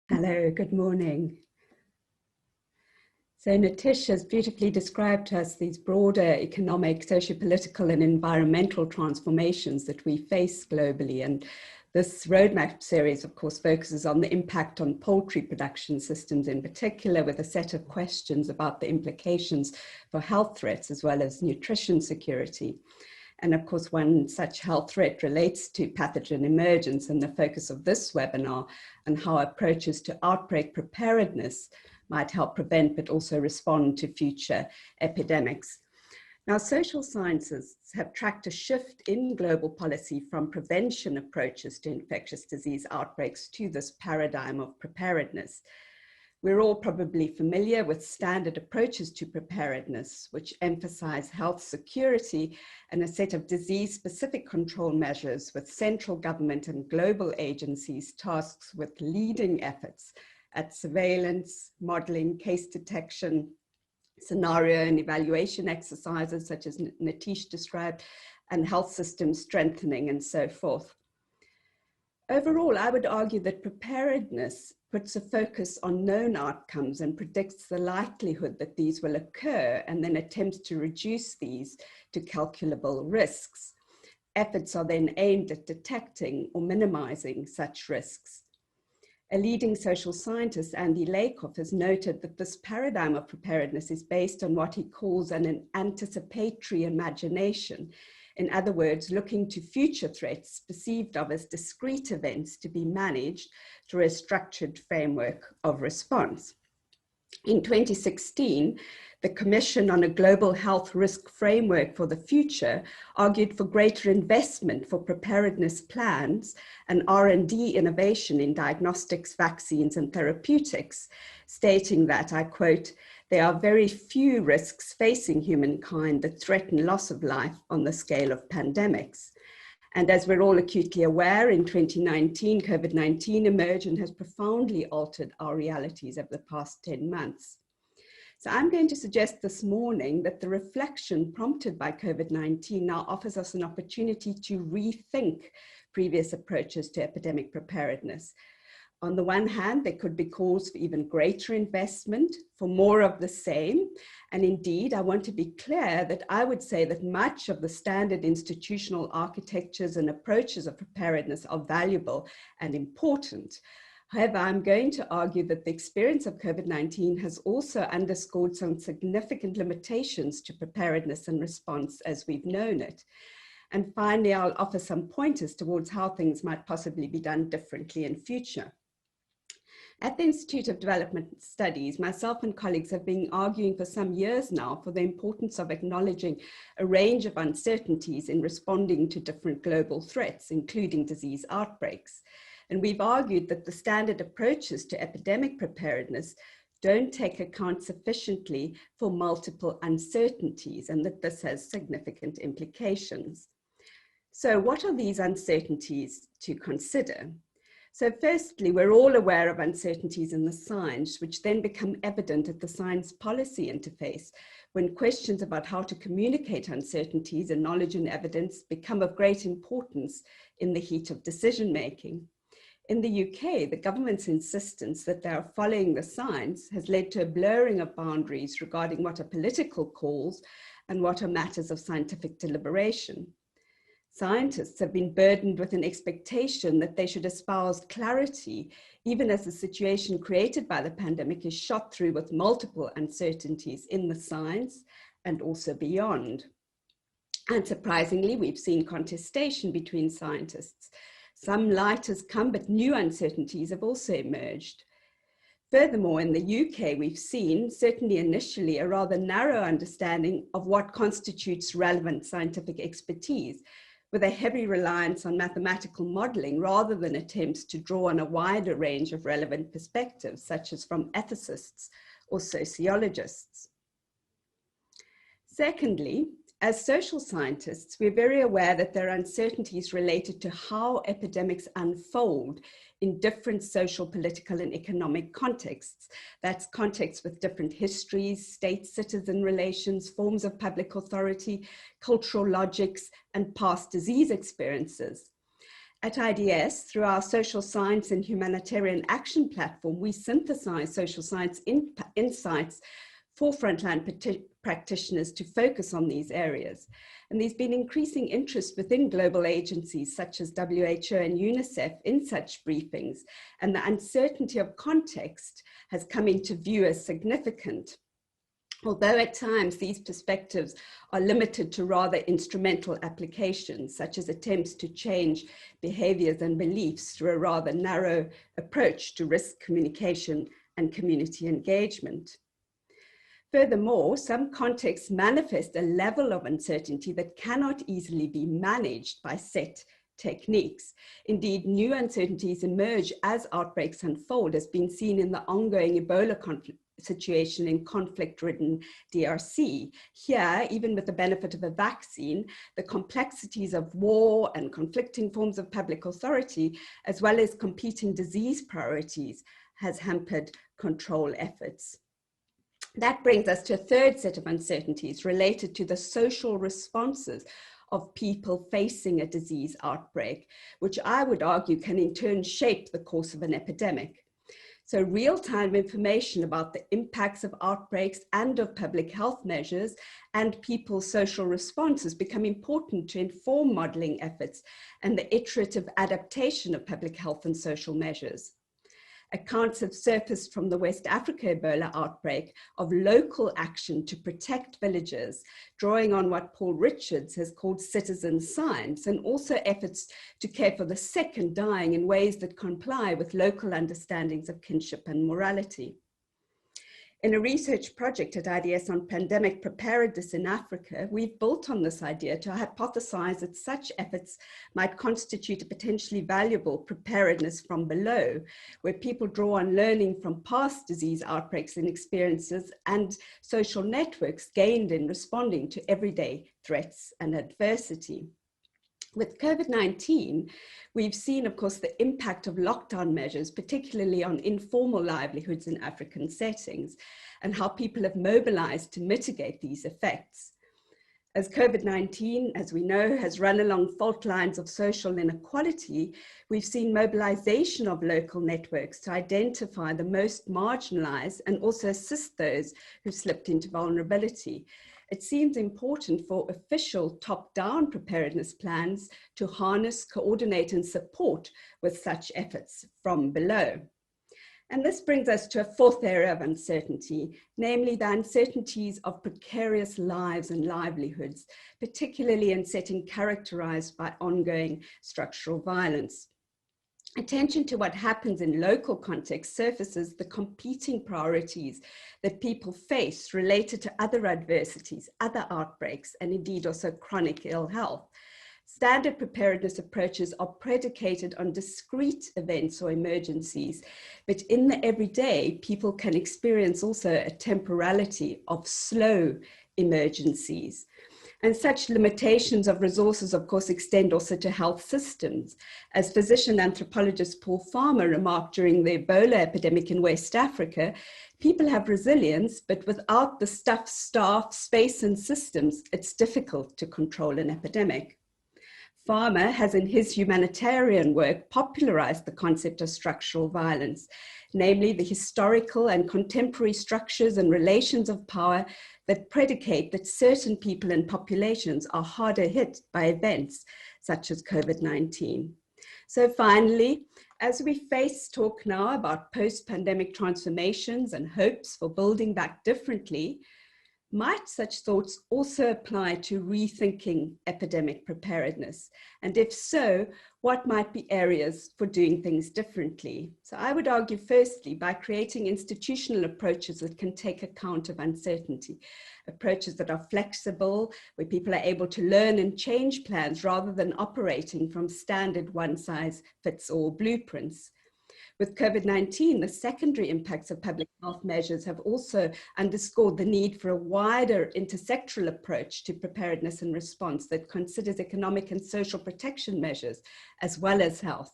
Hello, good morning. So Nitish has beautifully described to us these broader economic, socio-political and environmental transformations that we face globally. And this roadmap series, of course, focuses on the impact on poultry production systems in particular, with a set of questions about the implications for health threats as well as nutrition security. And of course, one such health threat relates to pathogen emergence, and the focus of this webinar on how approaches to outbreak preparedness might help prevent but also respond to future epidemics. Now, social scientists have tracked a shift in global policy from prevention approaches to infectious disease outbreaks to this paradigm of preparedness. We're all probably familiar with standard approaches to preparedness, which emphasize health security and a set of disease-specific control measures, with central government and global agencies tasked with leading efforts at surveillance, modeling, case detection, scenario and evaluation exercises, such as Nitish described, and health system strengthening and so forth. Overall, I would argue that preparedness puts a focus on known outcomes and predicts the likelihood that these will occur, and then attempts to reduce these to calculable risks. Efforts are then aimed at detecting or minimizing such risks. A leading social scientist, Andy Lakoff, has noted that this paradigm of preparedness is based on what he calls an anticipatory imagination. In other words, looking to future threats perceived of as discrete events to be managed through a structured framework of response. In 2016, the Commission on a Global Health Risk Framework for the Future argued for greater investment for preparedness plans and R&D innovation in diagnostics, vaccines, and therapeutics, stating that, I quote, "There are very few risks facing humankind that threaten loss of life on the scale of pandemics." And as we're all acutely aware, in 2019, COVID-19 emerged and has profoundly altered our realities over the past 10 months. So I'm going to suggest this morning that the reflection prompted by COVID-19 now offers us an opportunity to rethink previous approaches to epidemic preparedness. On the one hand, there could be calls for even greater investment, for more of the same. And indeed, I want to be clear that I would say that much of the standard institutional architectures and approaches of preparedness are valuable and important. However, I'm going to argue that the experience of COVID-19 has also underscored some significant limitations to preparedness and response as we've known it. And finally, I'll offer some pointers towards how things might possibly be done differently in future. At the Institute of Development Studies, myself and colleagues have been arguing for some years now for the importance of acknowledging a range of uncertainties in responding to different global threats, including disease outbreaks. And we've argued that the standard approaches to epidemic preparedness don't take account sufficiently for multiple uncertainties, and that this has significant implications. So what are these uncertainties to consider? So firstly, we're all aware of uncertainties in the science, which then become evident at the science policy interface when questions about how to communicate uncertainties and knowledge and evidence become of great importance in the heat of decision-making. In the UK, the government's insistence that they are following the science has led to a blurring of boundaries regarding what are political calls and what are matters of scientific deliberation. Scientists have been burdened with an expectation that they should espouse clarity, even as the situation created by the pandemic is shot through with multiple uncertainties in the science and also beyond. Unsurprisingly, we've seen contestation between scientists. Some light has come, but new uncertainties have also emerged. Furthermore, in the UK, we've seen, certainly initially, a rather narrow understanding of what constitutes relevant scientific expertise, with a heavy reliance on mathematical modeling rather than attempts to draw on a wider range of relevant perspectives, such as from ethicists or sociologists. Secondly, as social scientists, we're very aware that there are uncertainties related to how epidemics unfold in different social, political, and economic contexts. That's contexts with different histories, state-citizen relations, forms of public authority, cultural logics, and past disease experiences. At IDS, through our social science and humanitarian action platform, we synthesize social science insights for frontline practitioners to focus on these areas. And there's been increasing interest within global agencies such as WHO and UNICEF in such briefings, and the uncertainty of context has come into view as significant. Although at times these perspectives are limited to rather instrumental applications, such as attempts to change behaviors and beliefs through a rather narrow approach to risk communication and community engagement. Furthermore, some contexts manifest a level of uncertainty that cannot easily be managed by set techniques. Indeed, new uncertainties emerge as outbreaks unfold, as been seen in the ongoing Ebola situation in conflict-ridden DRC. Here, even with the benefit of a vaccine, the complexities of war and conflicting forms of public authority, as well as competing disease priorities, has hampered control efforts. That brings us to a third set of uncertainties related to the social responses of people facing a disease outbreak, which I would argue can in turn shape the course of an epidemic. So real-time information about the impacts of outbreaks and of public health measures and people's social responses become important to inform modeling efforts and the iterative adaptation of public health and social measures. Accounts have surfaced from the West Africa Ebola outbreak of local action to protect villagers, drawing on what Paul Richards has called citizen science, and also efforts to care for the sick and dying in ways that comply with local understandings of kinship and morality. In a research project at IDS on pandemic preparedness in Africa, we've built on this idea to hypothesize that such efforts might constitute a potentially valuable preparedness from below, where people draw on learning from past disease outbreaks and experiences and social networks gained in responding to everyday threats and adversity. With COVID-19, we've seen, of course, the impact of lockdown measures, particularly on informal livelihoods in African settings, and how people have mobilized to mitigate these effects. As COVID-19, as we know, has run along fault lines of social inequality, we've seen mobilization of local networks to identify the most marginalized and also assist those who slipped into vulnerability. It seems important for official top-down preparedness plans to harness, coordinate, and support with such efforts from below. And this brings us to a fourth area of uncertainty, namely the uncertainties of precarious lives and livelihoods, particularly in settings characterized by ongoing structural violence. Attention to what happens in local context surfaces the competing priorities that people face related to other adversities, other outbreaks, and indeed also chronic ill health. Standard preparedness approaches are predicated on discrete events or emergencies, but in the everyday, people can experience also a temporality of slow emergencies. And such limitations of resources, of course, extend also to health systems. As physician anthropologist Paul Farmer remarked during the Ebola epidemic in West Africa, people have resilience, but without the staff, space, and systems, it's difficult to control an epidemic. Farmer has in his humanitarian work popularized the concept of structural violence, namely the historical and contemporary structures and relations of power that predicate that certain people and populations are harder hit by events such as COVID-19. So finally, as we talk now about post-pandemic transformations and hopes for building back differently, might such thoughts also apply to rethinking epidemic preparedness? And if so, what might be areas for doing things differently? So I would argue, firstly, by creating institutional approaches that can take account of uncertainty, approaches that are flexible, where people are able to learn and change plans rather than operating from standard one-size-fits-all blueprints. With COVID-19, the secondary impacts of public health measures have also underscored the need for a wider intersectoral approach to preparedness and response that considers economic and social protection measures as well as health.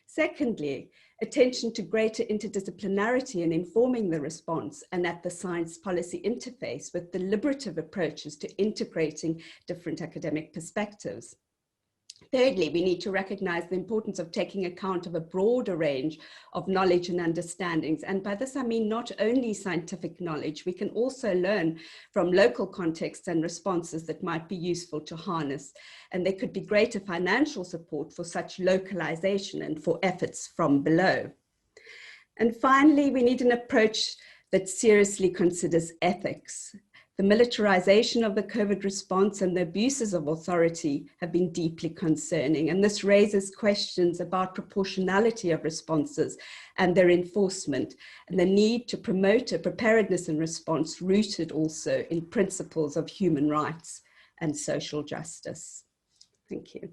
Secondly, attention to greater interdisciplinarity in informing the response and at the science policy interface with deliberative approaches to integrating different academic perspectives. Thirdly, we need to recognize the importance of taking account of a broader range of knowledge and understandings. And by this, I mean not only scientific knowledge, we can also learn from local contexts and responses that might be useful to harness. And there could be greater financial support for such localization and for efforts from below. And finally, we need an approach that seriously considers ethics. The militarization of the COVID response and the abuses of authority have been deeply concerning, and this raises questions about proportionality of responses and their enforcement, and the need to promote a preparedness and response rooted also in principles of human rights and social justice. Thank you.